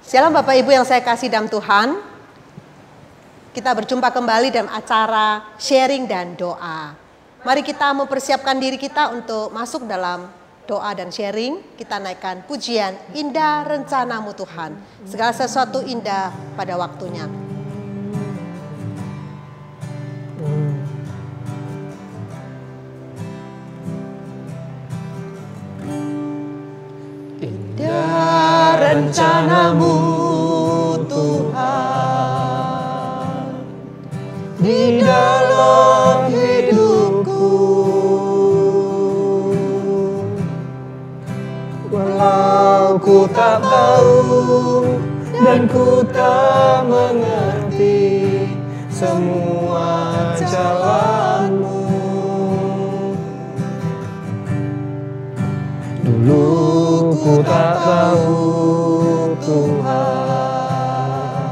Shalom Bapak Ibu yang saya kasih dalam Tuhan. Kita berjumpa kembali dalam acara sharing dan doa. Mari kita mempersiapkan diri kita untuk masuk dalam doa dan sharing. Kita naikkan pujian indah rencanamu Tuhan. Segala sesuatu indah pada waktunya. Indah rencanamu Tuhan di dalam hidupku, walau ku tak tahu dan ku tak mengerti semua jalanmu. Dulu ku tak tahu Tuhan,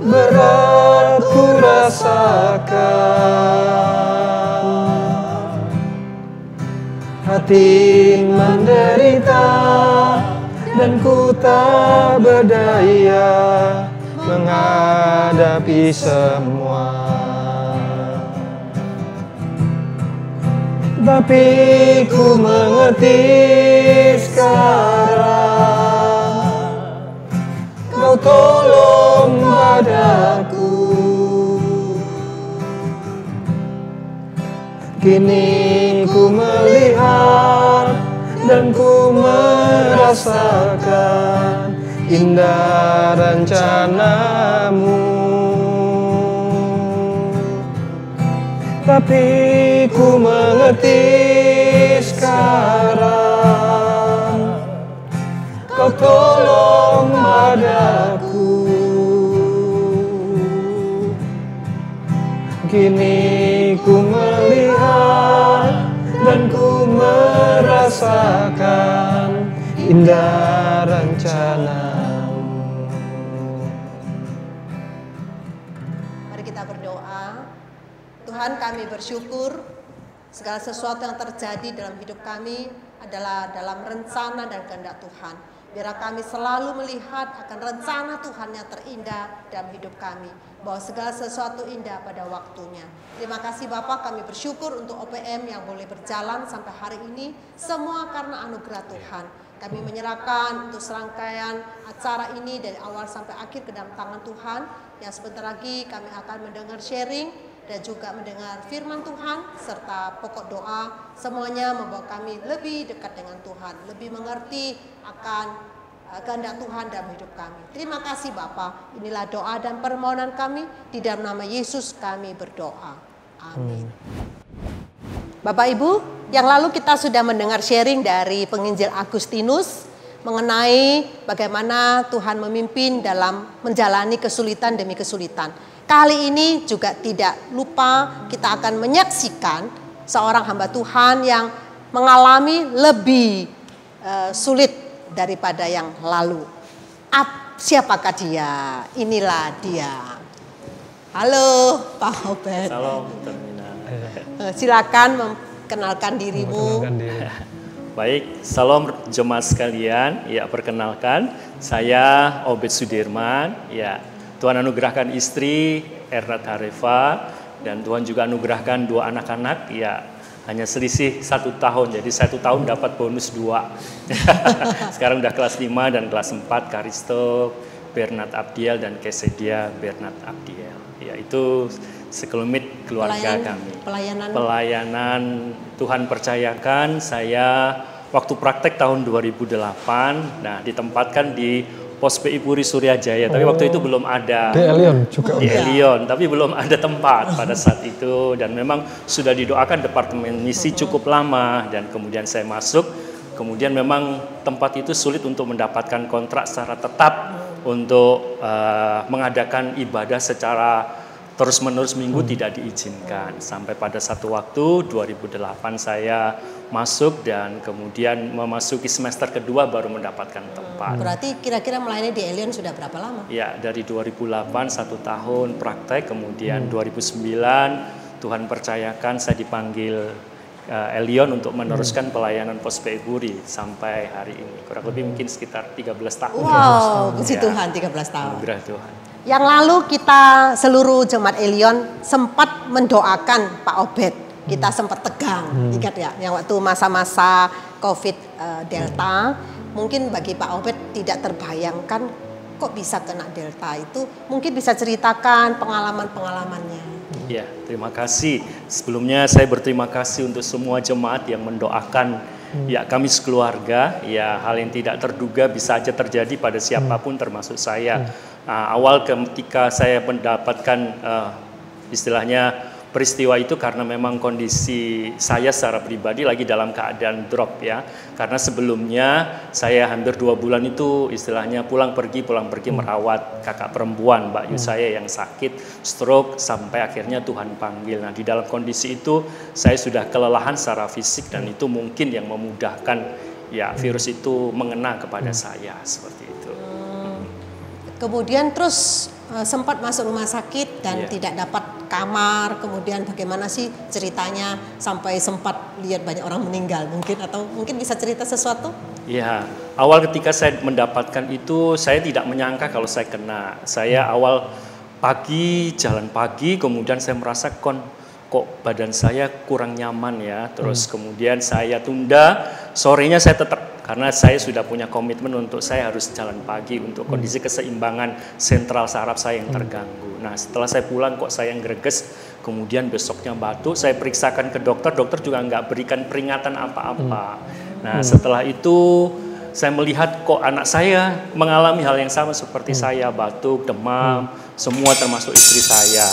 berat ku rasakan, hati menderita dan ku tak berdaya menghadapi semua. Tapi ku mengerti sekarang, Kau tolong padaku. Kini ku melihat dan ku merasakan indah rencanamu. Tapi ku mengerti sekarang, Kau tolong padaku. Kini ku melihat dan ku merasakan indah rencanamu. Mari kita berdoa. Tuhan, kami bersyukur segala sesuatu yang terjadi dalam hidup kami adalah dalam rencana dan kehendak Tuhan. Biar kami selalu melihat akan rencana Tuhan yang terindah dalam hidup kami, bahwa segala sesuatu indah pada waktunya. Terima kasih Bapak, kami bersyukur untuk OPM yang boleh berjalan sampai hari ini, semua karena anugerah Tuhan. Kami menyerahkan untuk serangkaian acara ini dari awal sampai akhir ke dalam tangan Tuhan. Yang sebentar lagi kami akan mendengar sharing dan juga mendengar firman Tuhan serta pokok doa, semuanya membawa kami lebih dekat dengan Tuhan, lebih mengerti akan kehendak Tuhan dalam hidup kami. Terima kasih Bapa. Inilah doa dan permohonan kami, di dalam nama Yesus kami berdoa. Amin. Bapak Ibu, yang lalu kita sudah mendengar sharing dari penginjil Agustinus mengenai bagaimana Tuhan memimpin dalam menjalani kesulitan demi kesulitan. Kali ini juga tidak lupa kita akan menyaksikan seorang hamba Tuhan yang mengalami lebih sulit daripada yang lalu. Siapakah dia? Inilah dia. Halo Pak Obed. Salam Termina. Silakan memperkenalkan dirimu. Baik, salam jemaat sekalian. Ya, perkenalkan, saya Obed Sudirman. Ya, Tuhan anugerahkan istri Ernat Harefa, dan Tuhan juga anugerahkan 2 anak-anak. Ya, hanya selisih 1 tahun, jadi 1 tahun dapat bonus 2. Sekarang udah kelas 5 dan kelas 4, Karisto Bernat Abdiel dan Kesedia Bernat Abdiel. Ya, itu sekelumit keluarga kami. Pelayanan Tuhan percayakan saya waktu praktek tahun 2008. Nah, ditempatkan di Pos PI Puri Suryajaya, tapi waktu itu belum ada di Elion juga. Di Elion, tapi belum ada tempat pada saat itu, dan memang sudah didoakan departemen misi cukup lama, dan kemudian saya masuk. Kemudian memang tempat itu sulit untuk mendapatkan kontrak secara tetap untuk mengadakan ibadah secara terus-menerus minggu tidak diizinkan. Sampai pada satu waktu 2008 saya masuk dan kemudian memasuki semester kedua baru mendapatkan tempat. Berarti kira-kira melayani di Elion sudah berapa lama? Ya, dari 2008 1 tahun praktek, kemudian 2009 Tuhan percayakan saya dipanggil Elion untuk meneruskan pelayanan Pos Peburi sampai hari ini. Kurang lebih mungkin sekitar 13 tahun. Wow, puji Tuhan 13 tahun. Anugerah Tuhan. Yang lalu kita seluruh jemaat Elion sempat mendoakan Pak Obed. Kita sempat tegang, ingat ya, yang waktu masa-masa COVID Delta. Mungkin bagi Pak Obed tidak terbayangkan kok bisa kena Delta itu. Mungkin bisa ceritakan pengalaman-pengalamannya. Ya, terima kasih. Sebelumnya saya berterima kasih untuk semua jemaat yang mendoakan ya kami sekeluarga. Ya, hal yang tidak terduga bisa aja terjadi pada siapapun termasuk saya. Awal ketika saya mendapatkan istilahnya peristiwa itu karena memang kondisi saya secara pribadi lagi dalam keadaan drop ya. Karena sebelumnya saya hampir 2 bulan itu istilahnya pulang pergi merawat kakak perempuan Mbak Yu saya yang sakit stroke sampai akhirnya Tuhan panggil. Nah, di dalam kondisi itu saya sudah kelelahan secara fisik dan itu mungkin yang memudahkan ya virus itu mengena kepada saya seperti itu. Kemudian terus sempat masuk rumah sakit dan tidak dapat kamar. Kemudian bagaimana sih ceritanya sampai sempat lihat banyak orang meninggal mungkin, atau mungkin bisa cerita sesuatu? Ya, awal ketika saya mendapatkan itu saya tidak menyangka kalau saya kena. Saya awal pagi, jalan pagi, kemudian saya merasa kok badan saya kurang nyaman ya. Terus kemudian saya tunda, sorenya saya tetap, karena saya sudah punya komitmen untuk saya harus jalan pagi untuk kondisi keseimbangan sentral saraf saya yang terganggu. Nah, setelah saya pulang kok saya yang greges, kemudian besoknya batuk, saya periksakan ke dokter, dokter juga nggak berikan peringatan apa-apa. Nah, setelah itu saya melihat kok anak saya mengalami hal yang sama seperti saya, batuk, demam, semua termasuk istri saya.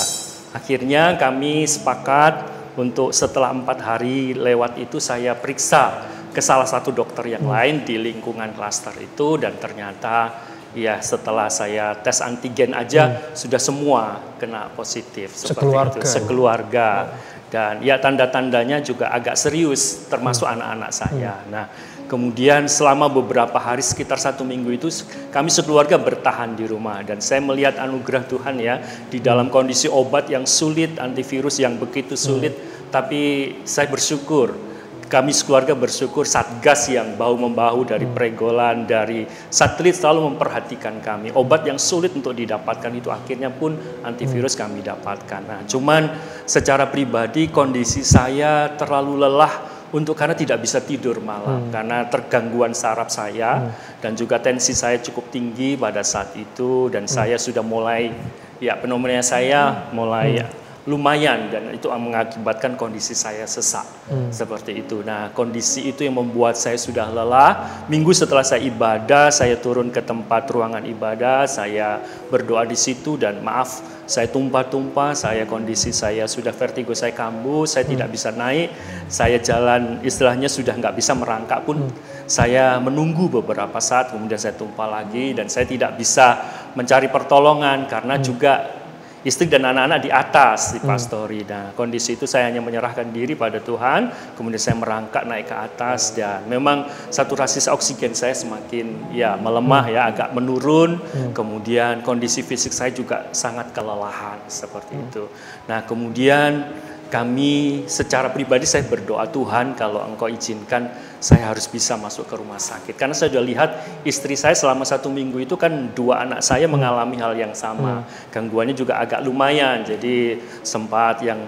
Akhirnya kami sepakat untuk setelah 4 hari lewat itu saya periksa ke salah satu dokter yang lain di lingkungan klaster itu, dan ternyata ya setelah saya tes antigen aja sudah semua kena positif seperti itu, sekeluarga. Dan ya tanda-tandanya juga agak serius termasuk anak-anak saya. Nah, kemudian selama beberapa hari sekitar 1 minggu itu kami sekeluarga bertahan di rumah, dan saya melihat anugerah Tuhan ya di dalam kondisi obat yang sulit, antivirus yang begitu sulit, tapi saya bersyukur. Kami sekeluarga bersyukur Satgas yang bahu-membahu dari Pregolan, dari satelit selalu memperhatikan kami. Obat yang sulit untuk didapatkan itu akhirnya pun antivirus kami dapatkan. Nah, cuman secara pribadi kondisi saya terlalu lelah karena tidak bisa tidur malam karena tergangguan saraf saya dan juga tensi saya cukup tinggi pada saat itu, dan saya sudah mulai ya pneumonia saya mulai lumayan, dan itu mengakibatkan kondisi saya sesak seperti itu. Nah, kondisi itu yang membuat saya sudah lelah. Minggu setelah saya ibadah, saya turun ke tempat ruangan ibadah, saya berdoa di situ, dan maaf, saya tumpah-tumpah, kondisi saya sudah vertigo, saya kambuh, saya tidak bisa naik, saya jalan istilahnya sudah nggak bisa merangkak pun, saya menunggu beberapa saat, kemudian saya tumpah lagi, dan saya tidak bisa mencari pertolongan karena juga istri dan anak-anak di atas di pastori. Nah, kondisi itu saya hanya menyerahkan diri pada Tuhan, kemudian saya merangkak naik ke atas, dan memang saturasi oksigen saya semakin ya melemah ya, agak menurun. Kemudian kondisi fisik saya juga sangat kelelahan seperti itu. Nah, kemudian kami secara pribadi saya berdoa, Tuhan kalau Engkau izinkan saya harus bisa masuk ke rumah sakit. Karena saya sudah lihat istri saya selama 1 minggu itu kan 2 anak saya mengalami hal yang sama. Gangguannya juga agak lumayan, jadi sempat yang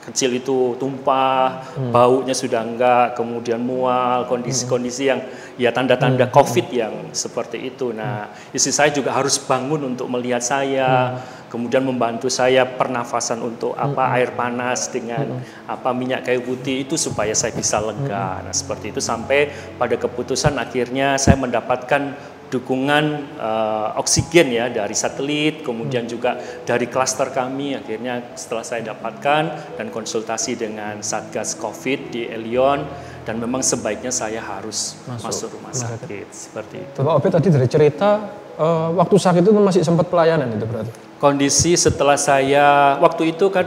kecil itu tumpah, baunya sudah enggak, kemudian mual, kondisi-kondisi yang ya tanda-tanda COVID yang seperti itu. Nah, istri saya juga harus bangun untuk melihat saya, kemudian membantu saya pernafasan untuk air panas dengan minyak kayu putih itu supaya saya bisa lega. Nah, seperti itu sampai pada keputusan akhirnya saya mendapatkan dukungan oksigen ya dari satelit, kemudian juga dari klaster kami. Akhirnya setelah saya dapatkan dan konsultasi dengan Satgas COVID di Elion, dan memang sebaiknya saya harus masuk rumah sakit seperti itu. Bapak Obed tadi dari cerita waktu sakit itu masih sempat pelayanan itu berarti? Kondisi setelah saya waktu itu kan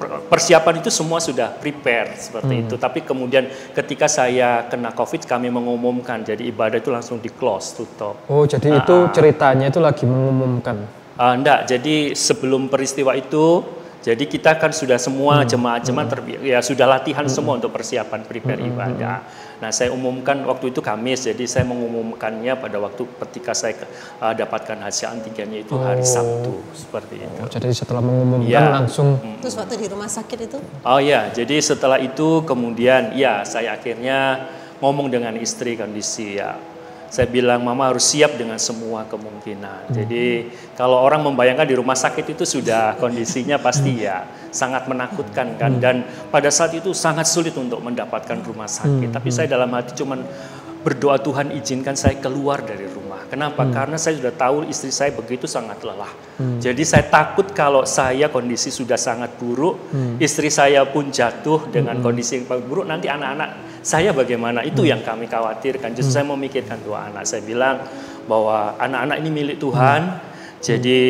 persiapan itu semua sudah prepare seperti itu, tapi kemudian ketika saya kena COVID kami mengumumkan, jadi ibadah itu langsung di close, tutup. Oh, jadi itu ceritanya itu lagi mengumumkan? Enggak, jadi sebelum peristiwa itu Jadi kita kan sudah semua jemaat-jemaat ya sudah latihan semua untuk persiapan prepare ibadah. Nah, saya umumkan waktu itu Kamis, jadi saya mengumumkannya pada waktu ketika saya dapatkan hasil antigennya itu hari Sabtu, seperti itu. Jadi setelah mengumumkan langsung. Terus waktu di rumah sakit itu? Oh ya, jadi setelah itu kemudian ya saya akhirnya ngomong dengan istri kondisi ya. Saya bilang mama harus siap dengan semua kemungkinan. Jadi kalau orang membayangkan di rumah sakit itu sudah kondisinya pasti ya sangat menakutkan kan. Dan pada saat itu sangat sulit untuk mendapatkan rumah sakit. Tapi saya dalam hati cuman berdoa Tuhan izinkan saya keluar dari rumah. Kenapa? Karena saya sudah tahu istri saya begitu sangat lelah. Jadi saya takut kalau saya kondisi sudah sangat buruk, istri saya pun jatuh dengan kondisi yang buruk, nanti anak-anak saya bagaimana? Itu yang kami khawatirkan. Justru saya memikirkan dua anak. Saya bilang bahwa anak-anak ini milik Tuhan. Jadi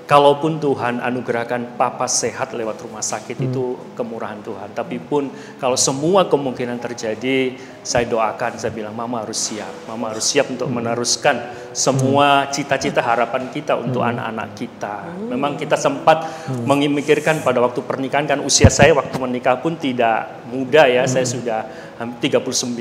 kalaupun Tuhan anugerahkan papa sehat lewat rumah sakit itu kemurahan Tuhan. Tapi pun kalau semua kemungkinan terjadi, saya doakan, saya bilang mama harus siap. Mama harus siap untuk meneruskan semua cita-cita harapan kita untuk anak-anak kita. Memang kita sempat memikirkan pada waktu pernikahan, kan usia saya waktu menikah pun tidak muda ya. Saya sudah 39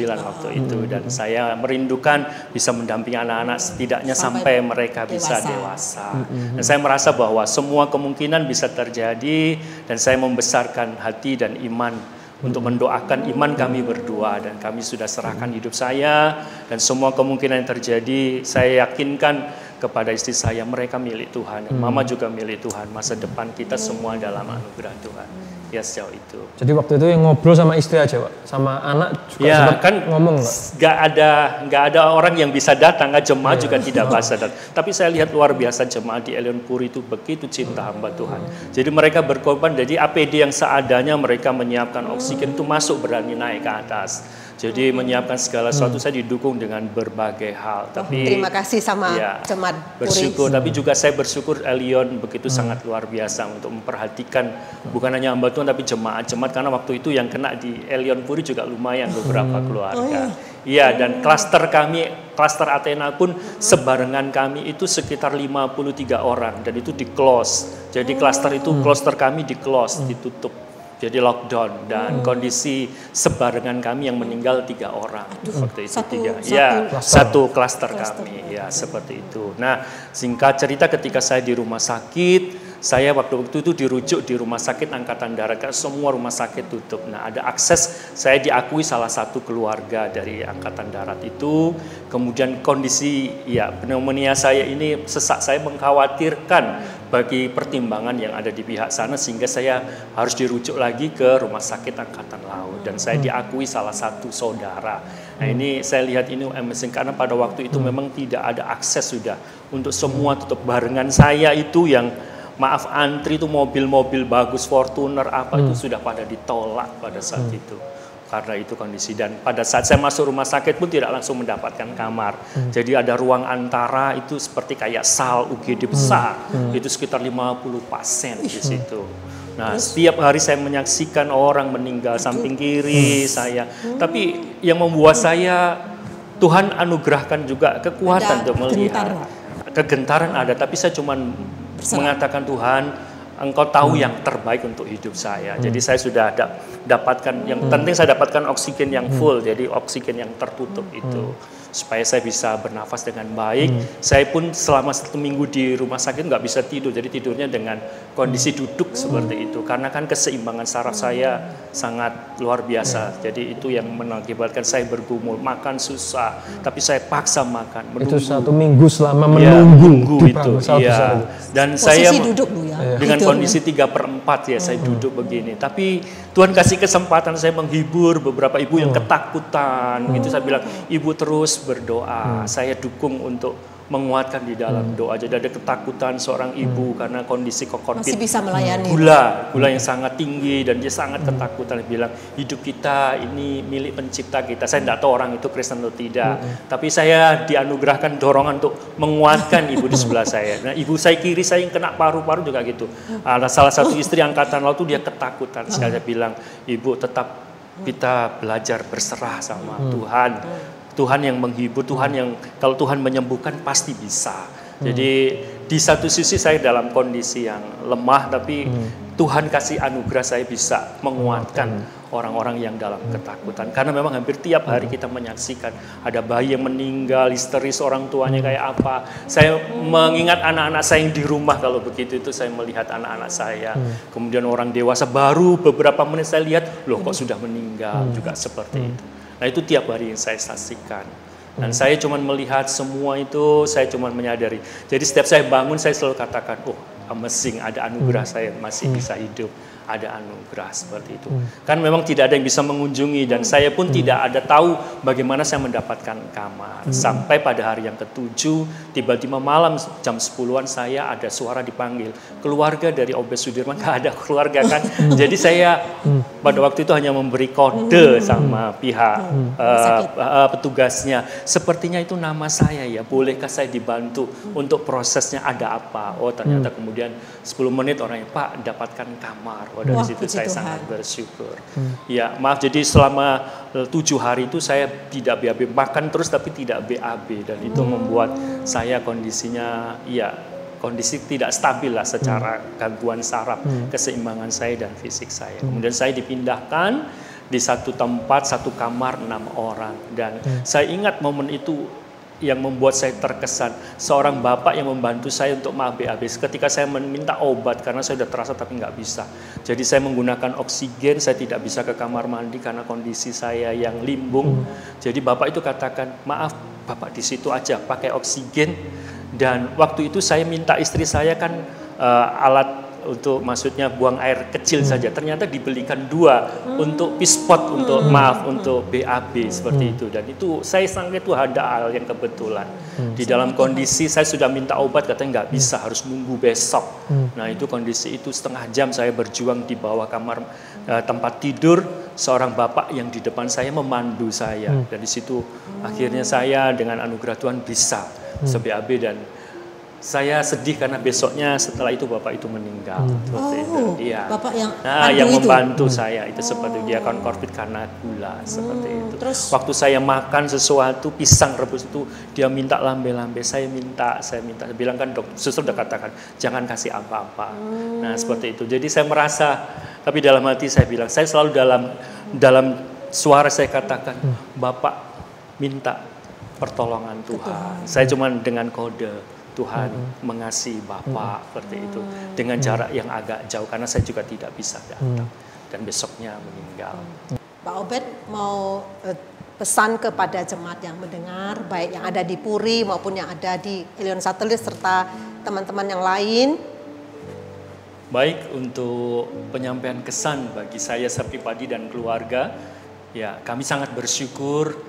waktu itu. Dan saya merindukan bisa mendampingi anak-anak setidaknya sampai mereka bisa dewasa. Dan saya merasa bahwa semua kemungkinan bisa terjadi dan saya membesarkan hati dan iman untuk mendoakan iman kami berdua dan kami sudah serahkan hidup saya dan semua kemungkinan yang terjadi saya yakinkan kepada istri saya mereka milik Tuhan, mama juga milik Tuhan, masa depan kita semua dalam anugerah Tuhan. Ya sejauh itu. Jadi waktu itu yang ngobrol sama istri aja, Pak, sama anak juga ya, sempat kan ngomong nggak? Nggak ada orang yang bisa datang, jemaat juga tidak bisa datang. Tapi saya lihat luar biasa jemaat di Elion Puri itu begitu cinta hamba Tuhan. Jadi mereka berkorban, jadi APD yang seadanya mereka menyiapkan oksigen itu masuk berani naik ke atas. Jadi menyiapkan segala sesuatu saya didukung dengan berbagai hal. Tapi terima kasih sama jemaat Puri. Bersyukur, tapi juga saya bersyukur Elion begitu sangat luar biasa untuk memperhatikan bukan hanya hamba Tuhan tapi jemaat-jemaat karena waktu itu yang kena di Elion Puri juga lumayan beberapa keluarga. Iya, dan klaster kami, klaster Athena pun sebarengan kami itu sekitar 53 orang dan itu di close. Jadi klaster itu klaster kami di close, ditutup. Jadi lockdown dan kondisi sebarengan kami yang meninggal 3 orang waktu itu satu klaster kami ya seperti itu. Nah singkat cerita ketika saya di rumah sakit, saya waktu itu dirujuk di rumah sakit Angkatan Darat karena semua rumah sakit tutup. Nah ada akses, saya diakui salah satu keluarga dari Angkatan Darat itu. Kemudian kondisi ya pneumonia saya ini sesak, saya mengkhawatirkan bagi pertimbangan yang ada di pihak sana sehingga saya harus dirujuk lagi ke rumah sakit Angkatan Laut dan saya diakui salah satu saudara. Nah ini saya lihat ini amazing karena pada waktu itu memang tidak ada akses sudah untuk semua tutup. Barengan saya itu yang maaf antri itu mobil-mobil bagus Fortuner apa itu sudah pada ditolak pada saat itu. Karena itu kondisi dan pada saat saya masuk rumah sakit pun tidak langsung mendapatkan kamar. Jadi ada ruang antara itu seperti kayak SAL UGD besar. Itu sekitar 50 pasien di situ. Nah, setiap hari saya menyaksikan orang meninggal samping kiri saya. Tapi yang membuat saya Tuhan anugerahkan juga kekuatan untuk melihat. Kegentaran ada, tapi saya cuma mengatakan Tuhan Engkau tahu yang terbaik untuk hidup saya. Jadi saya sudah dapatkan, yang penting saya dapatkan oksigen yang full, jadi oksigen yang tertutup itu. Supaya saya bisa bernafas dengan baik. Saya pun selama 1 minggu di rumah sakit nggak bisa tidur, jadi tidurnya dengan kondisi duduk seperti itu. Karena kan keseimbangan saraf saya sangat luar biasa. Jadi itu yang mengakibatkan saya bergumul, makan susah, tapi saya paksa makan. Menunggu. Itu 1 minggu selama menunggu itu. Iya. Dan posisi saya duduk Bu ya. Dengan kondisi 3/4 ya saya duduk begini. Tapi Tuhan kasih kesempatan saya menghibur beberapa ibu yang ketakutan. Gitu saya bilang, ibu terus berdoa, saya dukung untuk menguatkan di dalam doa. Jadi ada ketakutan seorang ibu karena kondisi kokorbit masih bisa melayani gula yang sangat tinggi dan dia sangat ketakutan. Dia bilang hidup kita ini milik pencipta kita. Saya tidak tahu orang itu Kristen atau tidak, tapi saya dianugerahkan dorongan untuk menguatkan ibu di sebelah saya. Nah ibu saya kiri saya yang kena paru-paru juga gitu. Ada salah satu istri Angkatan Laut itu dia ketakutan. Sekali saya bilang ibu tetap kita belajar berserah sama Tuhan. Tuhan yang menghibur, Tuhan yang kalau Tuhan menyembuhkan pasti bisa. Jadi di satu sisi saya dalam kondisi yang lemah, tapi Tuhan kasih anugerah saya bisa menguatkan orang-orang yang dalam ketakutan. Karena memang hampir tiap hari kita menyaksikan ada bayi yang meninggal, histeris orang tuanya kayak apa. Saya mengingat anak-anak saya yang di rumah kalau begitu itu saya melihat anak-anak saya. Kemudian orang dewasa baru beberapa menit saya lihat, loh kok sudah meninggal juga seperti itu. Nah itu tiap hari yang saya saksikan. Dan saya cuma melihat semua itu, saya cuma menyadari. Jadi setiap saya bangun saya selalu katakan, oh amazing, ada anugerah saya masih bisa hidup. Ada anugerah seperti itu. Kan memang tidak ada yang bisa mengunjungi dan saya pun tidak ada tahu bagaimana saya mendapatkan kamar. Sampai pada hari yang ke-7, tiba-tiba malam jam 10-an saya ada suara dipanggil. Keluarga dari Obed Sudirman, gak ada keluarga kan. Jadi saya pada waktu itu hanya memberi kode sama pihak petugasnya. Sepertinya itu nama saya ya, bolehkah saya dibantu untuk prosesnya ada apa. Oh ternyata kemudian 10 menit orangnya, Pak dapatkan kamar. Oh, dari situ saya sangat bersyukur. Ya maaf, jadi selama 7 hari itu saya tidak BAB, makan terus tapi tidak BAB. Dan itu membuat saya kondisinya, ya kondisi tidak stabil lah secara gangguan saraf, keseimbangan saya dan fisik saya. Kemudian saya dipindahkan di satu tempat, satu kamar 6 orang. Dan saya ingat momen itu yang membuat saya terkesan, seorang bapak yang membantu saya untuk BAB ketika saya meminta obat karena saya sudah terasa tapi nggak bisa. Jadi saya menggunakan oksigen, saya tidak bisa ke kamar mandi karena kondisi saya yang limbung. Jadi bapak itu katakan, maaf bapak di situ aja pakai oksigen. Dan waktu itu saya minta istri saya kan alat untuk maksudnya buang air kecil saja, ternyata dibelikan 2 untuk pispot, untuk untuk BAB seperti itu. Dan itu saya sangka itu ada hal yang kebetulan. Di dalam kondisi saya sudah minta obat katanya nggak bisa, harus nunggu besok. Nah itu kondisi itu setengah jam saya berjuang di bawah kamar tempat tidur seorang bapak yang di depan saya memandu saya. Dan di situ akhirnya saya dengan anugerah Tuhan bisa BAB. Dan saya sedih karena besoknya setelah itu bapak itu meninggal. Iya. Bapak yang membantu saya itu seperti dia kan COVID karena gula seperti itu. Terus waktu saya makan sesuatu pisang rebus itu dia minta lambe-lambe, saya minta. Saya bilang kan dokter, suster udah katakan jangan kasih apa-apa. Nah seperti itu. Jadi saya merasa, tapi dalam hati saya bilang, saya selalu dalam suara saya katakan, Bapak minta pertolongan Tuhan. Saya cuma dengan kode. Tuhan mengasihi Bapak seperti itu dengan jarak yang agak jauh karena saya juga tidak bisa datang dan besoknya meninggal. Pak Obed mau pesan kepada jemaat yang mendengar, baik yang ada di Puri maupun yang ada di Elion Satelit serta teman-teman yang lain. Baik, untuk penyampaian kesan bagi saya pribadi dan keluarga, ya kami sangat bersyukur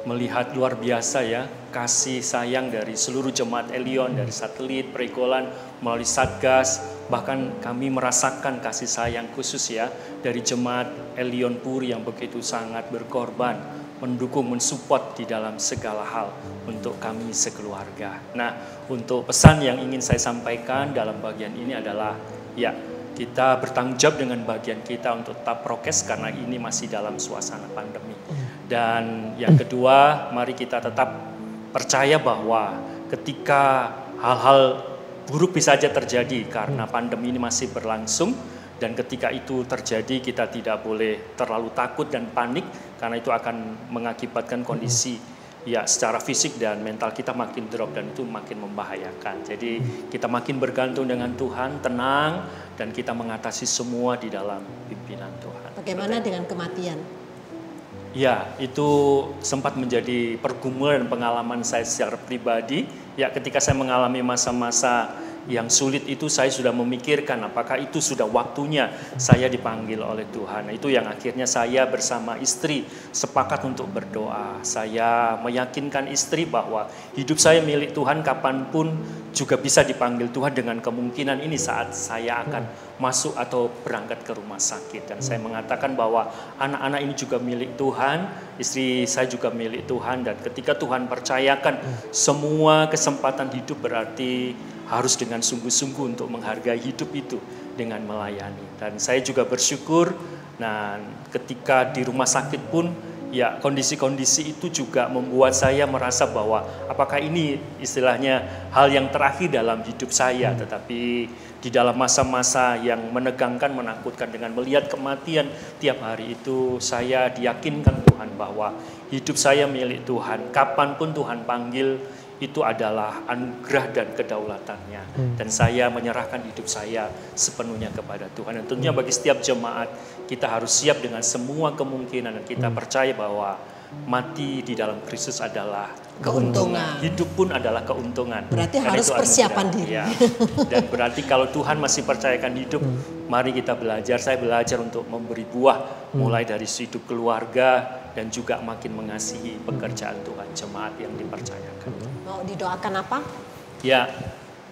melihat luar biasa ya kasih sayang dari seluruh jemaat Elion, dari Satelit, Pregolan, melalui Satgas, bahkan kami merasakan kasih sayang khusus ya dari jemaat Elion Puri yang begitu sangat berkorban, mendukung, mensupport di dalam segala hal untuk kami sekeluarga. Nah, untuk pesan yang ingin saya sampaikan dalam bagian ini adalah ya kita bertanggung jawab dengan bagian kita untuk tetap prokes karena ini masih dalam suasana pandemi. Dan yang kedua, mari kita tetap percaya bahwa ketika hal-hal buruk bisa saja terjadi karena pandemi ini masih berlangsung, dan ketika itu terjadi kita tidak boleh terlalu takut dan panik karena itu akan mengakibatkan kondisi ya secara fisik dan mental kita makin drop dan itu makin membahayakan. Jadi kita makin bergantung dengan Tuhan, tenang, dan kita mengatasi semua di dalam pimpinan Tuhan. Bagaimana dengan kematian? Ya, itu sempat menjadi pergumulan dan pengalaman saya secara pribadi. Ya, ketika saya mengalami masa-masa yang sulit itu saya sudah memikirkan apakah itu sudah waktunya saya dipanggil oleh Tuhan. Itu yang akhirnya saya bersama istri sepakat untuk berdoa. Saya meyakinkan istri bahwa hidup saya milik Tuhan, kapanpun juga bisa dipanggil Tuhan dengan kemungkinan ini saat saya akan masuk atau berangkat ke rumah sakit. Dan saya mengatakan bahwa anak-anak ini juga milik Tuhan, istri saya juga milik Tuhan. Dan ketika Tuhan percayakan semua kesempatan hidup berarti harus dengan sungguh-sungguh untuk menghargai hidup itu dengan melayani. Dan saya juga bersyukur, nah ketika di rumah sakit pun ya kondisi-kondisi itu juga membuat saya merasa bahwa apakah ini istilahnya hal yang terakhir dalam hidup saya, tetapi di dalam masa-masa yang menegangkan, menakutkan dengan melihat kematian tiap hari itu, saya diyakinkan Tuhan bahwa hidup saya milik Tuhan. Kapanpun Tuhan panggil, itu adalah anugerah dan kedaulatannya. Dan saya menyerahkan hidup saya sepenuhnya kepada Tuhan. Dan tentunya bagi setiap jemaat, kita harus siap dengan semua kemungkinan. Dan kita percaya bahwa mati di dalam Kristus adalah keuntungan. Hidup pun adalah keuntungan. Berarti karena harus itu persiapan diri. Ya. Dan berarti kalau Tuhan masih percayakan hidup, mari kita belajar. Saya belajar untuk memberi buah, mulai dari hidup keluarga, dan juga makin mengasihi pekerjaan Tuhan, jemaat yang dipercayakan. Mau didoakan apa? Ya,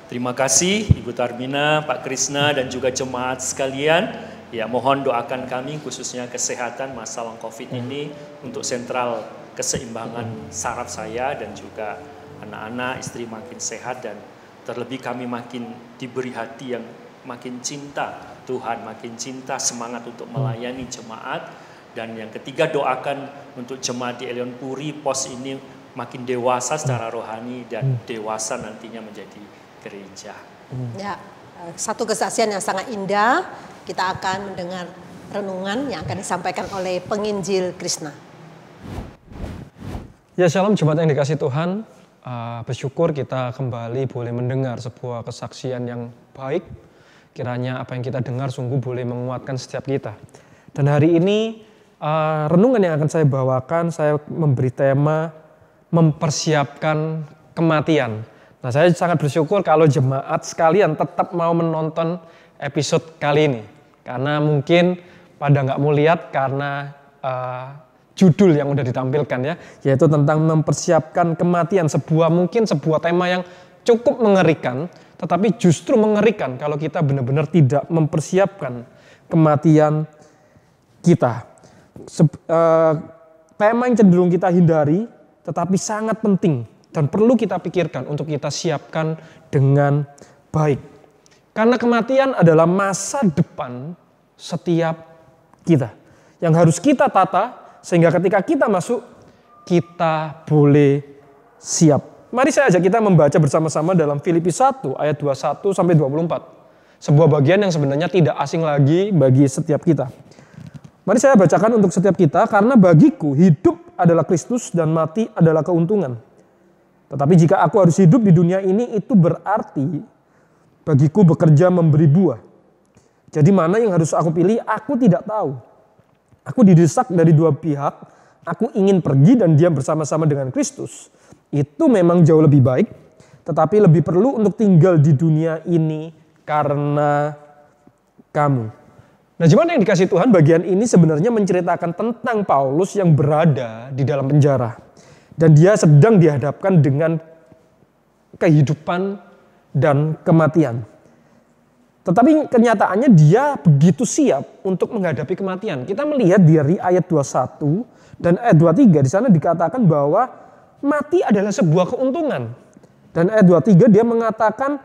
terima kasih Ibu Tarbina, Pak Krisna, dan juga jemaat sekalian. Ya, mohon doakan kami khususnya kesehatan masalah COVID ini untuk sentral keseimbangan saraf saya dan juga anak-anak, istri makin sehat, dan terlebih kami makin diberi hati yang makin cinta Tuhan, makin cinta semangat untuk melayani jemaat. Dan yang ketiga, doakan untuk jemaat di Elion Puri, pos ini makin dewasa secara rohani dan dewasa nantinya menjadi gereja. Ya, satu kesaksian yang sangat indah. Kita akan mendengar renungan yang akan disampaikan oleh penginjil Krisna. Ya, shalom jemaat yang dikasih Tuhan. Bersyukur kita kembali boleh mendengar sebuah kesaksian yang baik. Kiranya apa yang kita dengar sungguh boleh menguatkan setiap kita. Dan hari ini renungan yang akan saya bawakan, saya memberi tema mempersiapkan kematian. Nah, saya sangat bersyukur kalau jemaat sekalian tetap mau menonton episode kali ini. Karena mungkin pada nggak mau lihat karena judul yang udah ditampilkan ya, yaitu tentang mempersiapkan kematian. Mungkin sebuah tema yang cukup mengerikan, tetapi justru mengerikan kalau kita benar-benar tidak mempersiapkan kematian kita. Tema yang cenderung kita hindari, tetapi sangat penting dan perlu kita pikirkan untuk kita siapkan dengan baik. Karena kematian adalah masa depan setiap kita yang harus kita tata sehingga ketika kita masuk kita boleh siap. Mari saya ajak kita membaca bersama-sama dalam Filipi 1 ayat 21 sampai 24. Sebuah bagian yang sebenarnya tidak asing lagi bagi setiap kita. Mari saya bacakan untuk setiap kita, karena bagiku hidup adalah Kristus dan mati adalah keuntungan. Tetapi jika aku harus hidup di dunia ini, itu berarti bagiku bekerja memberi buah. Jadi mana yang harus aku pilih, aku tidak tahu. Aku didesak dari dua pihak, aku ingin pergi dan diam bersama-sama dengan Kristus. Itu memang jauh lebih baik, tetapi lebih perlu untuk tinggal di dunia ini karena kamu. Nah, jemaat yang dikasih Tuhan, bagian ini sebenarnya menceritakan tentang Paulus yang berada di dalam penjara. Dan dia sedang dihadapkan dengan kehidupan dan kematian. Tetapi kenyataannya dia begitu siap untuk menghadapi kematian. Kita melihat dari ayat 21 dan ayat 23 di sana dikatakan bahwa mati adalah sebuah keuntungan. Dan ayat 23 dia mengatakan,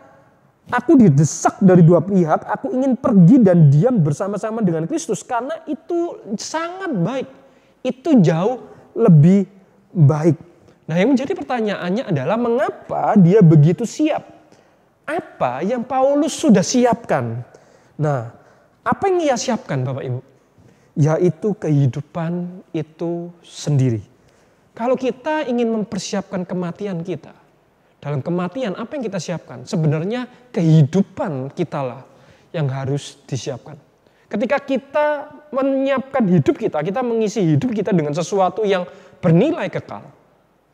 aku didesak dari dua pihak, aku ingin pergi dan diam bersama-sama dengan Kristus. Karena itu sangat baik, itu jauh lebih baik. Nah, yang menjadi pertanyaannya adalah mengapa dia begitu siap? Apa yang Paulus sudah siapkan? Nah, apa yang ia siapkan Bapak Ibu? Yaitu kehidupan itu sendiri. Kalau kita ingin mempersiapkan kematian kita, dalam kematian apa yang kita siapkan? Sebenarnya kehidupan kita lah yang harus disiapkan. Ketika kita menyiapkan hidup kita mengisi hidup kita dengan sesuatu yang bernilai kekal,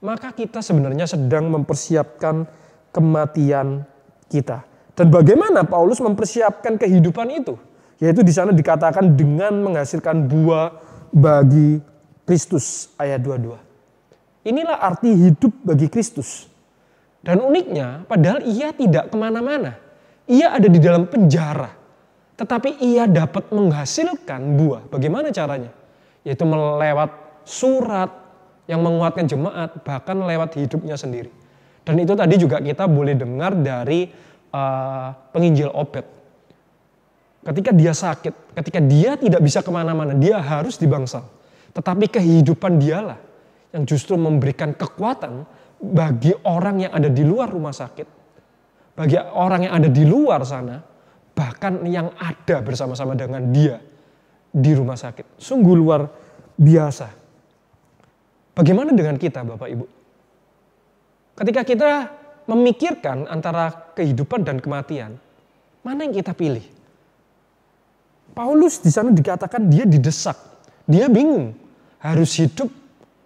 maka kita sebenarnya sedang mempersiapkan kematian kita. Dan bagaimana Paulus mempersiapkan kehidupan itu? Yaitu di sana dikatakan dengan menghasilkan buah bagi Kristus, ayat 22. Inilah arti hidup bagi Kristus. Dan uniknya, padahal ia tidak kemana-mana. Ia ada di dalam penjara. Tetapi ia dapat menghasilkan buah. Bagaimana caranya? Yaitu melewat surat yang menguatkan jemaat, bahkan lewat hidupnya sendiri. Dan itu tadi juga kita boleh dengar dari penginjil Obed. Ketika dia sakit, ketika dia tidak bisa kemana-mana, dia harus di bangsal. Tetapi kehidupan dialah yang justru memberikan kekuatan bagi orang yang ada di luar rumah sakit, bagi orang yang ada di luar sana, bahkan yang ada bersama-sama dengan dia di rumah sakit. Sungguh luar biasa. Bagaimana dengan kita, Bapak Ibu? Ketika kita memikirkan antara kehidupan dan kematian, mana yang kita pilih? Paulus di sana dikatakan dia didesak, dia bingung harus hidup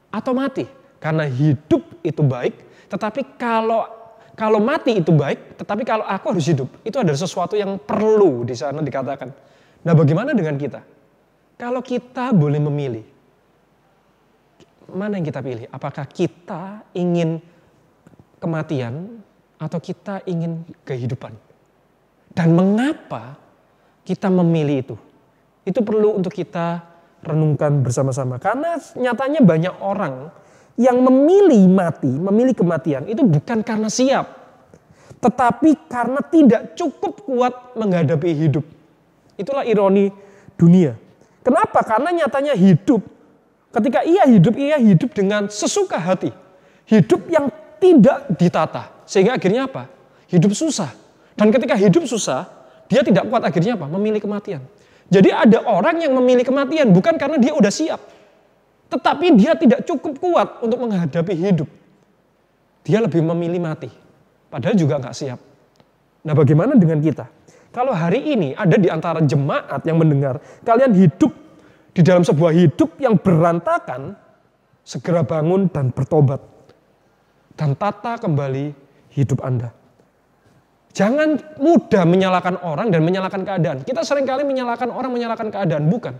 atau mati. Karena hidup itu baik, tetapi kalau mati itu baik, tetapi kalau aku harus hidup, itu adalah sesuatu yang perlu di sana dikatakan. Nah, bagaimana dengan kita? Kalau kita boleh memilih, mana yang kita pilih? Apakah kita ingin kematian atau kita ingin kehidupan? Dan mengapa kita memilih itu? Itu perlu untuk kita renungkan bersama-sama. Karena nyatanya banyak orang yang memilih mati, memilih kematian itu bukan karena siap, tetapi karena tidak cukup kuat menghadapi hidup. Itulah ironi dunia. Kenapa? Karena nyatanya hidup, ketika ia hidup dengan sesuka hati. Hidup yang tidak ditata. Sehingga akhirnya apa? Hidup susah. Dan ketika hidup susah, dia tidak kuat, akhirnya apa? Memilih kematian. Jadi ada orang yang memilih kematian bukan karena dia udah siap, tetapi dia tidak cukup kuat untuk menghadapi hidup. Dia lebih memilih mati, padahal juga nggak siap. Nah, bagaimana dengan kita? Kalau hari ini ada di antara jemaat yang mendengar, kalian hidup di dalam sebuah hidup yang berantakan, segera bangun dan bertobat. Dan tata kembali hidup Anda. Jangan mudah menyalahkan orang dan menyalahkan keadaan. Kita seringkali menyalahkan orang, menyalahkan keadaan. Bukan.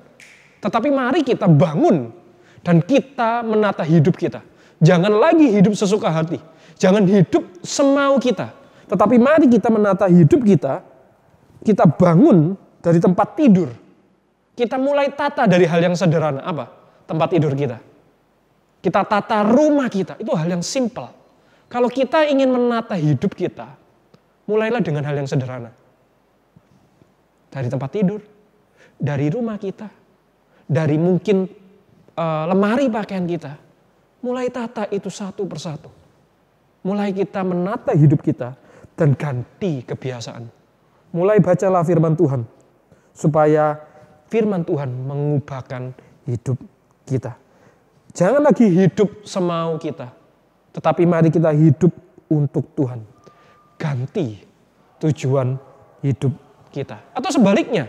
Tetapi mari kita bangun dan kita menata hidup kita. Jangan lagi hidup sesuka hati. Jangan hidup semau kita. Tetapi mari kita menata hidup kita. Kita bangun dari tempat tidur. Kita mulai tata dari hal yang sederhana. Apa? Tempat tidur kita. Kita tata rumah kita. Itu hal yang simpel. Kalau kita ingin menata hidup kita, mulailah dengan hal yang sederhana. Dari tempat tidur, dari rumah kita, dari mungkin lemari pakaian kita. Mulai tata itu satu persatu. Mulai kita menata hidup kita dan ganti kebiasaan. Mulai bacalah firman Tuhan supaya firman Tuhan mengubahkan hidup kita. Jangan lagi hidup semau kita, tetapi mari kita hidup untuk Tuhan. Ganti tujuan hidup kita. Atau sebaliknya,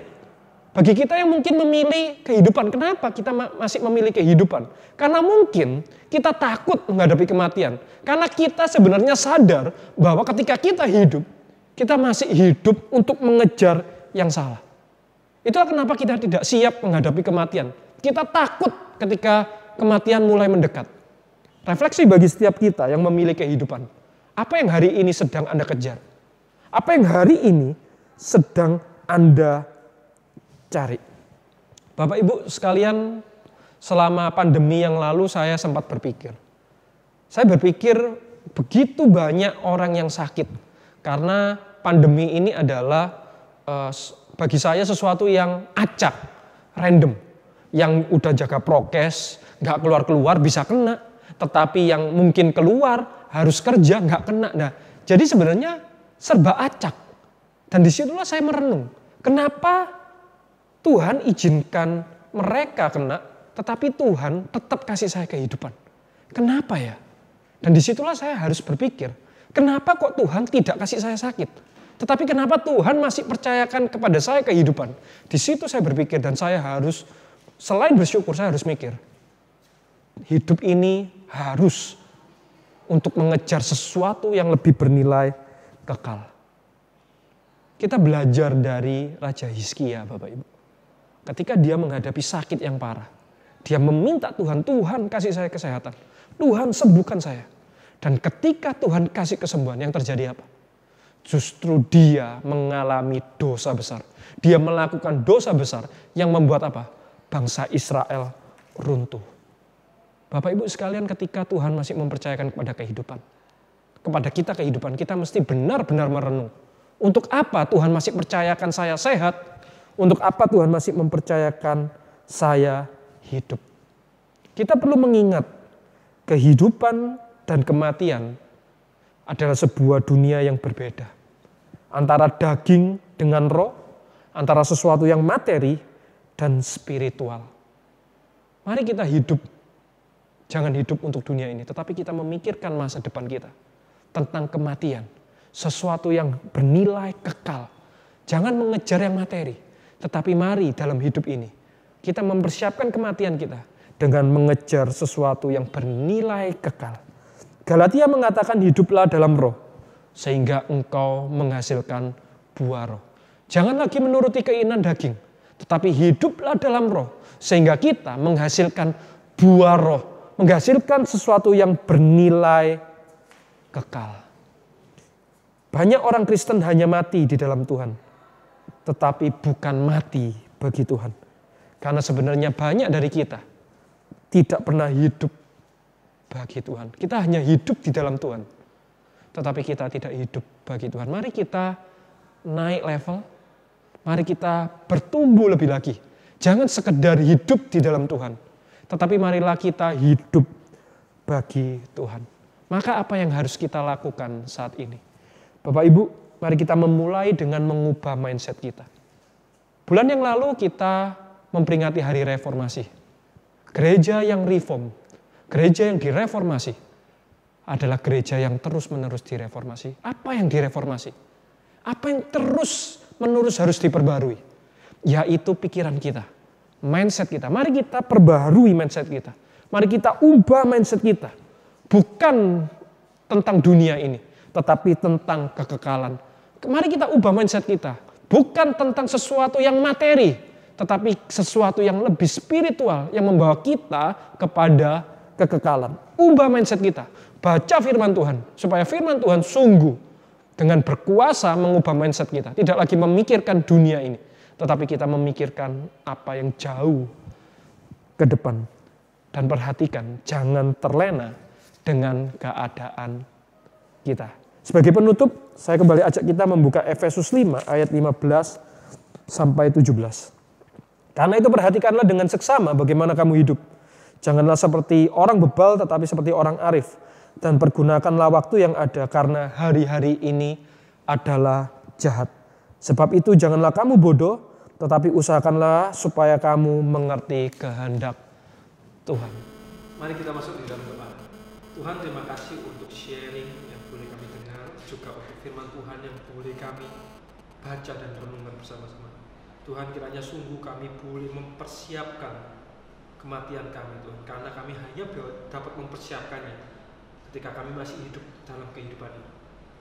bagi kita yang mungkin memilih kehidupan, kenapa kita masih memilih kehidupan? Karena mungkin kita takut menghadapi kematian. Karena kita sebenarnya sadar bahwa ketika kita hidup, kita masih hidup untuk mengejar yang salah. Itulah kenapa kita tidak siap menghadapi kematian. Kita takut ketika kematian mulai mendekat. Refleksi bagi setiap kita yang memilih kehidupan. Apa yang hari ini sedang Anda kejar? Apa yang hari ini sedang Anda cari? Bapak Ibu sekalian, selama pandemi yang lalu saya sempat berpikir. Saya berpikir begitu banyak orang yang sakit. Karena pandemi ini adalah bagi saya sesuatu yang acak, random. Yang udah jaga prokes, gak keluar-keluar bisa kena. Tetapi yang mungkin keluar, harus kerja, nggak kena. Nah, jadi sebenarnya serba acak. Dan disitulah saya merenung. Kenapa Tuhan izinkan mereka kena, tetapi Tuhan tetap kasih saya kehidupan? Kenapa ya? Dan disitulah saya harus berpikir, kenapa kok Tuhan tidak kasih saya sakit? Tetapi kenapa Tuhan masih percayakan kepada saya kehidupan? Di situ saya berpikir dan saya harus, selain bersyukur, saya harus mikir. Hidup ini harus untuk mengejar sesuatu yang lebih bernilai kekal. Kita belajar dari Raja Hizkia, Bapak Ibu. Ketika dia menghadapi sakit yang parah, dia meminta Tuhan, Tuhan kasih saya kesehatan. Tuhan sembuhkan saya. Dan ketika Tuhan kasih kesembuhan, yang terjadi apa? Justru dia mengalami dosa besar. Dia melakukan dosa besar yang membuat apa? Bangsa Israel runtuh. Bapak Ibu sekalian, ketika Tuhan masih mempercayakan kepada kehidupan, kepada kita kehidupan, kita mesti benar-benar merenung. Untuk apa Tuhan masih percayakan saya sehat? Untuk apa Tuhan masih mempercayakan saya hidup? Kita perlu mengingat kehidupan dan kematian adalah sebuah dunia yang berbeda. Antara daging dengan roh, antara sesuatu yang materi dan spiritual. Mari kita hidup, jangan hidup untuk dunia ini, tetapi kita memikirkan masa depan kita. Tentang kematian, sesuatu yang bernilai kekal. Jangan mengejar yang materi, tetapi mari dalam hidup ini, kita mempersiapkan kematian kita dengan mengejar sesuatu yang bernilai kekal. Galatia mengatakan hiduplah dalam roh, sehingga engkau menghasilkan buah roh. Jangan lagi menuruti keinginan daging, tetapi hiduplah dalam roh, sehingga kita menghasilkan buah roh, menghasilkan sesuatu yang bernilai kekal. Banyak orang Kristen hanya mati di dalam Tuhan, tetapi bukan mati bagi Tuhan. Karena sebenarnya banyak dari kita tidak pernah hidup bagi Tuhan. Kita hanya hidup di dalam Tuhan, tetapi kita tidak hidup bagi Tuhan. Mari kita naik level, mari kita bertumbuh lebih lagi. Jangan sekedar hidup di dalam Tuhan, tetapi marilah kita hidup bagi Tuhan. Maka apa yang harus kita lakukan saat ini? Bapak Ibu, mari kita memulai dengan mengubah mindset kita. Bulan yang lalu kita memperingati hari reformasi. Gereja yang reform, gereja yang direformasi adalah gereja yang terus-menerus direformasi. Apa yang direformasi? Apa yang terus-menerus harus diperbarui? Yaitu pikiran kita, mindset kita. Mari kita perbarui mindset kita. Mari kita ubah mindset kita. Bukan tentang dunia ini, tetapi tentang kekekalan. Mari kita ubah mindset kita. Bukan tentang sesuatu yang materi, tetapi sesuatu yang lebih spiritual yang membawa kita kepada kekekalan. Ubah mindset kita. Baca firman Tuhan supaya firman Tuhan sungguh dengan berkuasa mengubah mindset kita. Tidak lagi memikirkan dunia ini, tetapi kita memikirkan apa yang jauh ke depan. Dan perhatikan, jangan terlena dengan keadaan kita. Sebagai penutup, saya kembali ajak kita membuka Efesus 5 ayat 15 sampai 17. Karena itu perhatikanlah dengan seksama bagaimana kamu hidup. Janganlah seperti orang bebal tetapi seperti orang arif. Dan pergunakanlah waktu yang ada karena hari-hari ini adalah jahat. Sebab itu janganlah kamu bodoh tetapi usahakanlah supaya kamu mengerti kehendak Tuhan. Mari kita masuk di dalam doa. Tuhan, terima kasih untuk sharing yang boleh kami dengar, juga untuk firman Tuhan yang boleh kami baca dan renungkan bersama-sama. Tuhan, kiranya sungguh kami boleh mempersiapkan kematian kami, Tuhan, karena kami hanya dapat mempersiapkannya ketika kami masih hidup dalam kehidupan ini.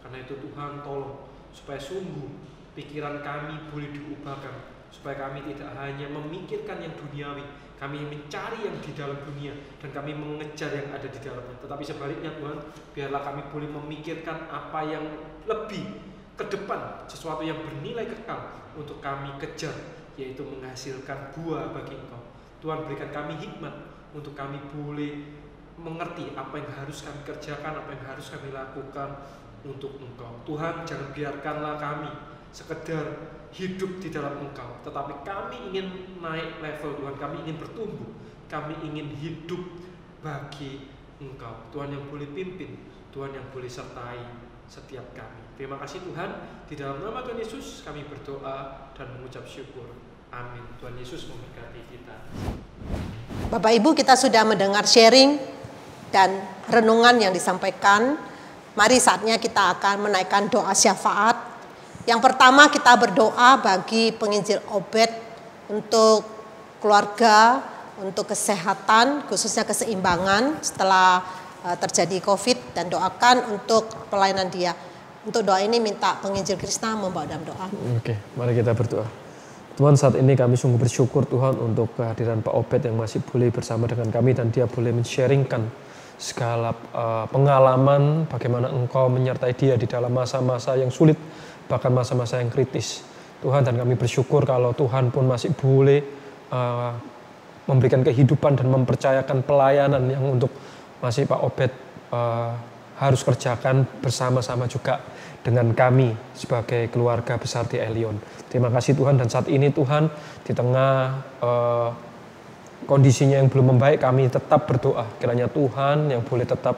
Karena itu Tuhan, tolong supaya sungguh pikiran kami boleh diubahkan, supaya kami tidak hanya memikirkan yang duniawi, kami mencari yang di dalam dunia dan kami mengejar yang ada di dalamnya. Tetapi sebaliknya Tuhan, biarlah kami boleh memikirkan apa yang lebih ke depan, sesuatu yang bernilai kekal untuk kami kejar, yaitu menghasilkan buah bagi Engkau. Tuhan, berikan kami hikmat untuk kami boleh mengerti apa yang harus kami kerjakan, apa yang harus kami lakukan untuk Engkau. Tuhan, jangan biarkanlah kami sekedar hidup di dalam Engkau, tetapi kami ingin naik level, Tuhan. Kami ingin bertumbuh, kami ingin hidup bagi Engkau. Tuhan yang boleh pimpin, Tuhan yang boleh sertai setiap kami. Terima kasih Tuhan, di dalam nama Tuhan Yesus kami berdoa dan mengucap syukur. Amin. Tuhan Yesus memberkati kita. Bapak Ibu, kita sudah mendengar sharing dan renungan yang disampaikan. Mari saatnya kita akan menaikkan doa syafaat. Yang pertama, kita berdoa bagi penginjil Obed untuk keluarga, untuk kesehatan, khususnya keseimbangan setelah terjadi COVID, dan doakan untuk pelayanan dia. Untuk doa ini minta penginjil Krishna membawa dalam doa. Oke, mari kita berdoa. Tuhan, saat ini kami sungguh bersyukur Tuhan untuk kehadiran Pak Obed yang masih boleh bersama dengan kami dan dia boleh men-sharingkan segala pengalaman bagaimana Engkau menyertai dia di dalam masa-masa yang sulit, bahkan masa-masa yang kritis. Tuhan, dan kami bersyukur kalau Tuhan pun masih boleh memberikan kehidupan dan mempercayakan pelayanan yang untuk masih Pak Obed harus kerjakan bersama-sama juga dengan kami sebagai keluarga besar di Elion. Terima kasih Tuhan, dan saat ini Tuhan di tengah kondisinya yang belum membaik, kami tetap berdoa. Kiranya Tuhan yang boleh tetap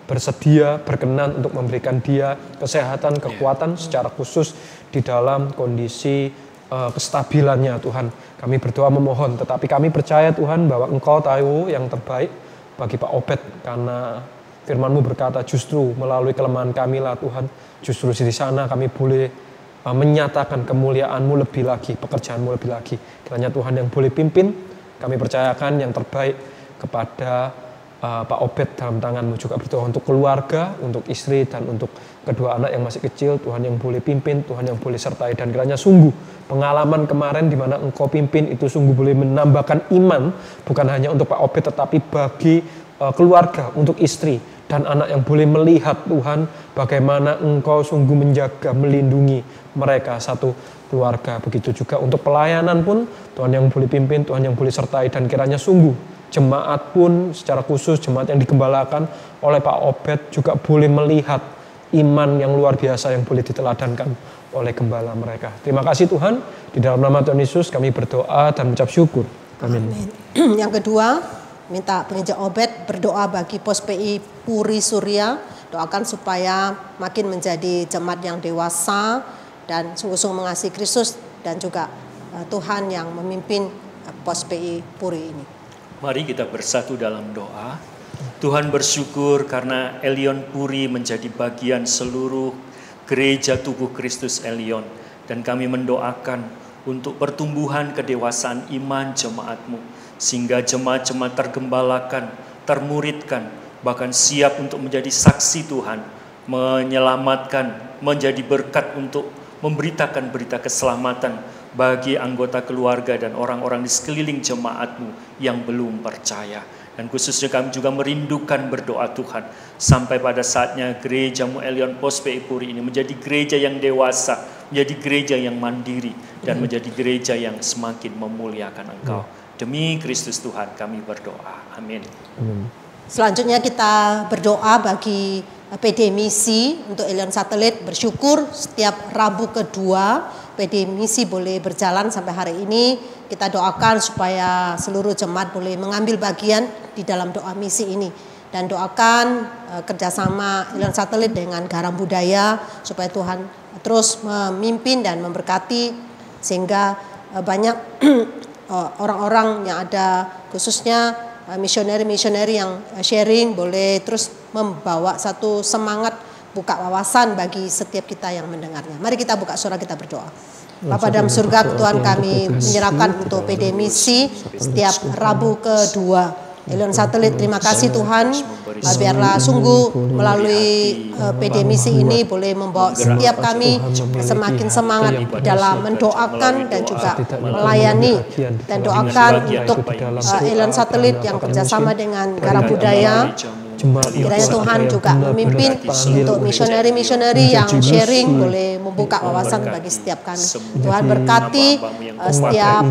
bersedia, berkenan untuk memberikan dia kesehatan, kekuatan secara khusus di dalam kondisi kestabilannya Tuhan. Kami berdoa memohon, tetapi kami percaya Tuhan bahwa Engkau tahu yang terbaik bagi Pak Obed, karena firman-Mu berkata justru melalui kelemahan kami lah Tuhan, justru di sana kami boleh menyatakan kemuliaan-Mu lebih lagi, pekerjaan-Mu lebih lagi. Kiranya Tuhan yang boleh pimpin, kami percayakan yang terbaik kepada Pak Obed dalam tangan-Mu. Juga berdoa untuk keluarga, untuk istri, dan untuk kedua anak yang masih kecil. Tuhan yang boleh pimpin, Tuhan yang boleh sertai. Dan kiranya sungguh pengalaman kemarin di mana Engkau pimpin itu sungguh boleh menambahkan iman, bukan hanya untuk Pak Obed tetapi bagi keluarga, untuk istri dan anak yang boleh melihat Tuhan bagaimana Engkau sungguh menjaga, melindungi mereka satu keluarga. Begitu juga untuk pelayanan pun Tuhan yang boleh pimpin, Tuhan yang boleh sertai. Dan kiranya sungguh jemaat pun secara khusus, jemaat yang digembalakan oleh Pak Obed juga boleh melihat iman yang luar biasa yang boleh diteladankan oleh gembala mereka. Terima kasih Tuhan, di dalam nama Tuhan Yesus kami berdoa dan mengucap syukur. Amin. Yang kedua, minta penginjil Obed berdoa bagi Pos PI Puri Surya. Doakan supaya makin menjadi jemaat yang dewasa dan sungguh-sungguh mengasihi Kristus, dan juga Tuhan yang memimpin Pos PI Puri ini. Mari kita bersatu dalam doa. Tuhan bersyukur karena Elion Puri menjadi bagian seluruh gereja tubuh Kristus Elion. Dan kami mendoakan untuk pertumbuhan kedewasaan iman jemaat-Mu. Sehingga jemaat-jemaat tergembalakan, termuridkan, bahkan siap untuk menjadi saksi Tuhan. Menyelamatkan, menjadi berkat untuk memberitakan berita keselamatan bagi anggota keluarga dan orang-orang di sekeliling jemaat-Mu yang belum percaya. Dan khususnya kami juga merindukan berdoa Tuhan, sampai pada saatnya gereja-Mu Elion Pos PI Puri ini menjadi gereja yang dewasa, menjadi gereja yang mandiri, dan menjadi gereja yang semakin memuliakan Engkau. Demi Kristus Tuhan kami berdoa. Amin. Selanjutnya kita berdoa bagi PD Misi untuk Elion Satelit. Bersyukur setiap Rabu kedua PD Misi boleh berjalan sampai hari ini. Kita doakan supaya seluruh jemaat boleh mengambil bagian di dalam doa misi ini. Dan doakan kerjasama Elion Satelit dengan Garam Budaya supaya Tuhan terus memimpin dan memberkati, sehingga banyak orang-orang yang ada, khususnya misioneri-misioneri yang sharing, boleh terus membawa satu semangat buka wawasan bagi setiap kita yang mendengarnya. Mari kita buka suara, kita berdoa. Bapa dalam surga, Tuhan kami menyerahkan untuk PD Misi setiap Rabu kedua Elion Satelit. Terima kasih Tuhan, biarlah sungguh melalui PD Misi ini boleh membawa setiap kami semakin semangat dalam mendoakan dan juga melayani. Dan doakan untuk Elion Satelit yang kerjasama dengan Garam Budaya. Kiranya Tuhan juga memimpin untuk misioneri-misioneri yang sharing boleh membuka wawasan bagi setiap kami. Tuhan berkati setiap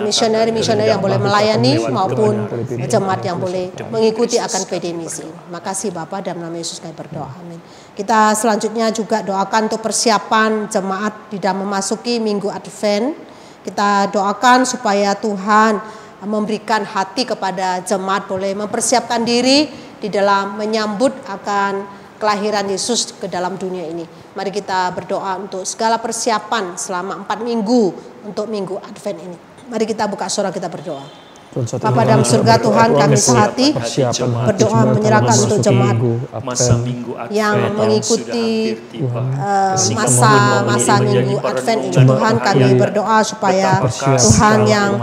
misioneri-misioneri yang boleh melayani maupun jemaat yang boleh mengikuti akan PD Misi. Makasih Bapa, dalam nama Yesus kami berdoa. Amin. Kita selanjutnya juga doakan untuk persiapan jemaat di dalam memasuki Minggu Advent. Kita doakan supaya Tuhan memberikan hati kepada jemaat boleh mempersiapkan diri di dalam menyambut akan kelahiran Yesus ke dalam dunia ini. Mari kita berdoa untuk segala persiapan selama 4 minggu untuk Minggu Advent ini. Mari kita buka suara, kita berdoa. Bapa dalam surga, Tuhan kami sehati berdoa menyerahkan untuk jemaat yang mengikuti masa Minggu Advent ini. Tuhan kami berdoa supaya Tuhan yang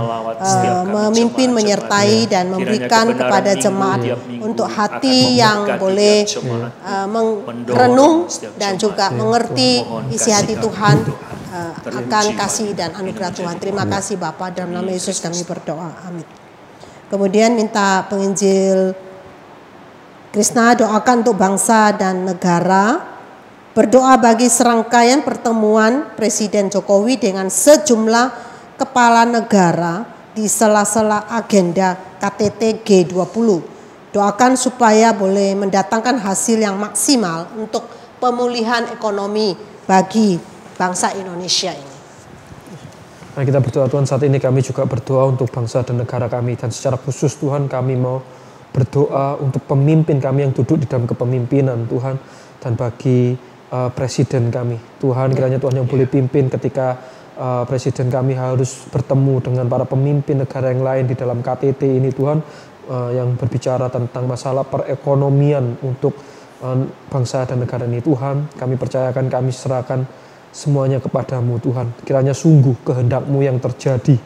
memimpin, menyertai dan memberikan kepada jemaat untuk hati yang boleh merenung dan juga mengerti isi hati Tuhan akan kasih dan anugerah Tuhan. Terima kasih Bapa, dalam nama Yesus kami berdoa. Amin. Kemudian minta penginjil Krishna doakan untuk bangsa dan negara. Berdoa bagi serangkaian pertemuan Presiden Jokowi dengan sejumlah kepala negara di sela-sela agenda KTT G20. Doakan supaya boleh mendatangkan hasil yang maksimal untuk pemulihan ekonomi bagi bangsa Indonesia ini. Mari kita berdoa Tuhan, saat ini kami juga berdoa untuk bangsa dan negara kami. Dan secara khusus Tuhan kami mau berdoa untuk pemimpin kami yang duduk di dalam kepemimpinan Tuhan. Dan bagi presiden kami. Tuhan, kiranya Tuhan yang boleh pimpin ketika presiden kami harus bertemu dengan para pemimpin negara yang lain di dalam KTT ini Tuhan. Yang berbicara tentang masalah perekonomian untuk bangsa dan negara ini Tuhan. Kami percayakan, kami serahkan semuanya kepadamu Tuhan. Kiranya sungguh kehendak-Mu yang terjadi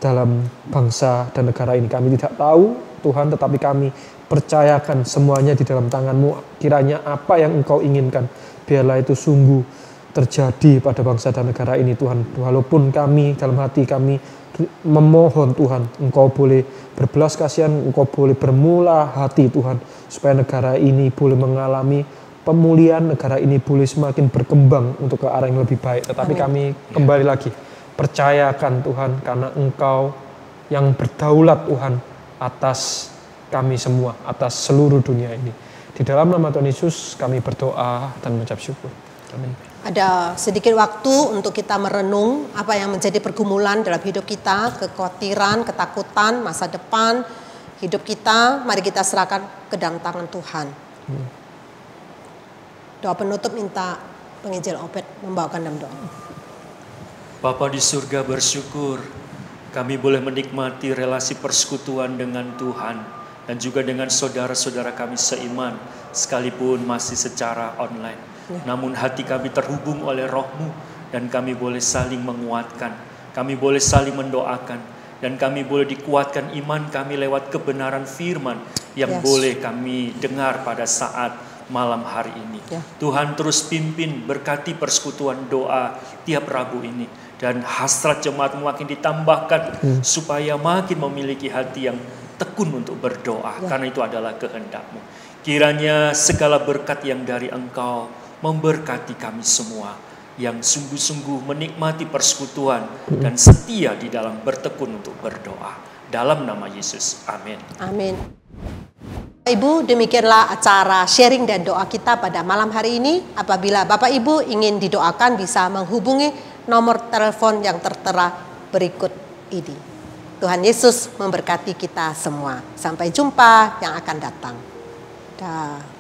dalam bangsa dan negara ini. Kami tidak tahu Tuhan, tetapi kami percayakan semuanya di dalam tangan-Mu. Kiranya apa yang Engkau inginkan, biarlah itu sungguh terjadi pada bangsa dan negara ini Tuhan. Walaupun kami dalam hati kami memohon Tuhan, Engkau boleh berbelas kasihan, Engkau boleh bermula hati Tuhan, supaya negara ini boleh mengalami pemulihan, negara ini boleh semakin berkembang untuk ke arah yang lebih baik. Tetapi kami kembali lagi percayakan Tuhan, karena Engkau yang berdaulat Tuhan atas kami semua, atas seluruh dunia ini. Di dalam nama Tuhan Yesus kami berdoa dan mengucap syukur. Amin. Ada sedikit waktu untuk kita merenung apa yang menjadi pergumulan dalam hidup kita, kekhawatiran, ketakutan, masa depan hidup kita. Mari kita serahkan ke dalam tangan Tuhan. Doa penutup minta penginjil Obed membawakan dalam doa. Bapa di surga, bersyukur kami boleh menikmati relasi persekutuan dengan Tuhan dan juga dengan saudara-saudara kami seiman, sekalipun masih secara online. Namun hati kami terhubung oleh Roh-Mu dan kami boleh saling menguatkan, kami boleh saling mendoakan, dan kami boleh dikuatkan iman kami lewat kebenaran firman yang boleh kami dengar pada saat malam hari ini. Tuhan terus pimpin, berkati persekutuan doa tiap Rabu ini, dan hasrat jemaat makin ditambahkan supaya makin memiliki hati yang tekun untuk berdoa, karena itu adalah kehendak-Mu. Kiranya segala berkat yang dari Engkau memberkati kami semua yang sungguh-sungguh menikmati persekutuan dan setia di dalam bertekun untuk berdoa. Dalam nama Yesus, amin. Amin. Ibu, demikianlah acara sharing dan doa kita pada malam hari ini. Apabila Bapak Ibu ingin didoakan, bisa menghubungi nomor telepon yang tertera berikut ini. Tuhan Yesus memberkati kita semua. Sampai jumpa yang akan datang. Dah.